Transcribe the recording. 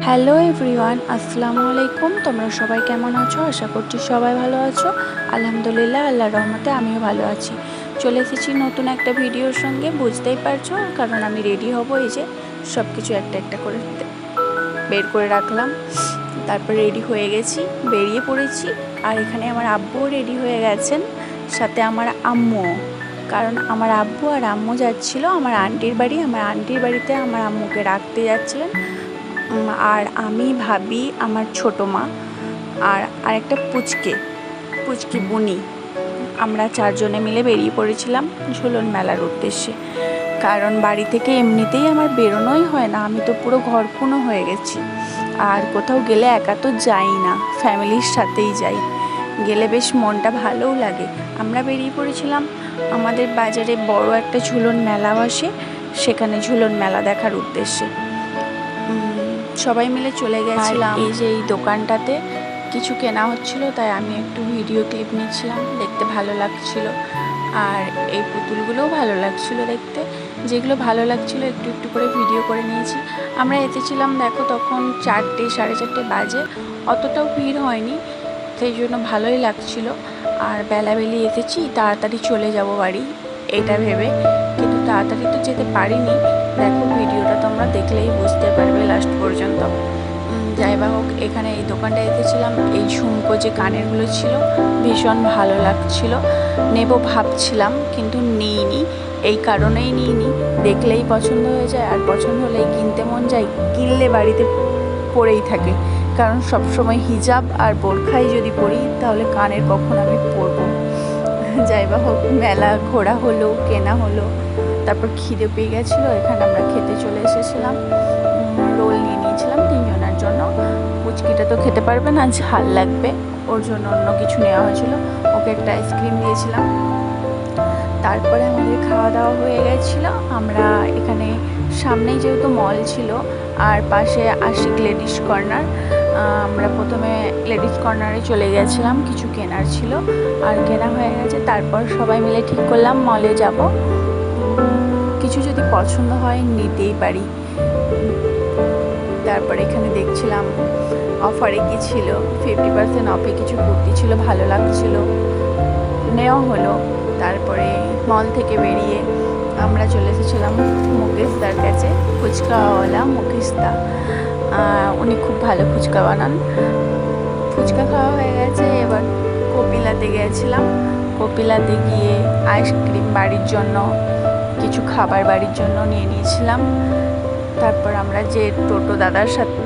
Hello everyone, আসসালামু আলাইকুম। তোমরা সবাই কেমন আছো? আশা করছি সবাই ভালো আছো। আলহামদুলিল্লাহ, আল্লাহর রহমতে আমিও ভালো আছি। চলে এসেছি নতুন একটা ভিডিওর সঙ্গে, বুঝতেই পারছো, কারণ আমি রেডি হব। এই যে সব কিছু একটা একটা করে বের করে রাখলাম। তারপর রেডি হয়ে গেছি, বেরিয়ে পড়েছি। আর এখানে আমার আব্বুও রেডি হয়ে গেছেন, সাথে আমার আম্মুও। কারণ আমার আব্বু আর আম্মু যাচ্ছিল আমার আন্টির বাড়ি। আমার আন্টির বাড়িতে আমার আম্মুকে রাখতে যাচ্ছিলেন। আর আমি, ভাবি, আমার ছোটো মা আর আরেকটা পুচকি বুনি, আমরা চারজনে মিলে বেরিয়ে পড়েছিলাম ঝুলন মেলার উদ্দেশ্যে। কারণ বাড়ি থেকে এমনিতেই আমার বেরোনোই হয় না, আমি তো পুরো ঘরকুনো হয়ে গেছি। আর কোথাও গেলে একা তো যাই না, ফ্যামিলির সাথেই যাই। গেলে বেশ মনটা ভালোও লাগে। আমরা বেরিয়ে পড়েছিলাম আমাদের বাজারে বড় একটা ঝুলন মেলা বসে, সেখানে ঝুলন মেলা দেখার উদ্দেশ্যে সবাই মিলে চলে গেছিলাম। এই যে এই দোকানটাতে কিছু কেনা হচ্ছিল, তাই আমি একটু ভিডিও ক্লিপ নিচ্ছিলাম, দেখতে ভালো লাগছিল। আর এই পুতুলগুলোও ভালো লাগছিল দেখতে। যেগুলো ভালো লাগছিল একটু একটু করে ভিডিও করে নিয়েছি। আমরা এসেছিলাম, দেখো, তখন 4টে সাড়ে 4টে বাজে, অতটাও ভিড় হয়নি, সেই জন্য ভালোই লাগছিল। আর বেলাবেলি এসেছি, তাড়াতাড়ি চলে যাব বাড়ি এটা ভেবে, কিন্তু তাড়াতাড়ি তো যেতে পারিনি। দেখো, ভিডিওটা তোমরা দেখলেই বুঝতে পারবে লাস্ট পর্যন্ত। যাই বা হোক, এখানে এই দোকানটা এসেছিলাম। এই ঝুমকো যে কানেরগুলো ছিল, ভীষণ ভালো লাগছিল, নেব ভাবছিলাম কিন্তু নিইনি। এই কারণেই নিইনি, দেখলেই পছন্দ হয়ে যায়, আর পছন্দ হলেই কিনতে মন যায়, কিনলে বাড়িতে পরেই থাকে। কারণ সবসময় হিজাব আর বোরখাই যদি পরি, তাহলে কানের কখন আমি পরবো। যাই বা হোক, মেলা ঘোরা হলো, কেনা হলো, তারপর খিদে পেয়ে গেছিলো। এখানে আমরা খেতে চলে এসেছিলাম। রোল নিয়ে নিয়েছিলাম 3জনের জন্য। পুচকিটা তো খেতে পারবে না, ঝাল লাগবে, ওর জন্য অন্য কিছু নেওয়া হয়েছিল। ওকে একটা আইসক্রিম দিয়েছিলাম। তারপরে আমাদের খাওয়া দাওয়া হয়ে গেছিলো। আমরা এখানে সামনেই যেহেতু মল ছিল, আর পাশে আশিক লেডিস কর্নার, আমরা প্রথমে লেডিস কর্নারে চলে গেছিলাম, কিছু কেনার ছিল, আর কেনা হয়ে গেছে। তারপর সবাই মিলে ঠিক করলাম মলে যাব, কিছু যদি পছন্দ হয় নিতেই পারি। তারপর এখানে দেখছিলাম অফারে কি ছিল, 50% অফে কিছু কুর্তি ছিল, ভালো লাগছিল, নেওয়া হলো। তারপরে মল থেকে বেরিয়ে আমরা চলে এসেছিলাম মুকেশদার কাছে, ফুচকাওয়ালা মুকেশদা। উনি খুব ভালো ফুচকা বানান। ফুচকা খাওয়া হয়ে গেছে, এবার কপিলাতে গিয়েছিলাম। কপিলাতে গিয়ে আইসক্রিম বাড়ির জন্য, কিছু খাবার বাড়ির জন্য নিয়ে নিয়েছিলাম। তারপর আমরা যে টোটো দাদার সাথে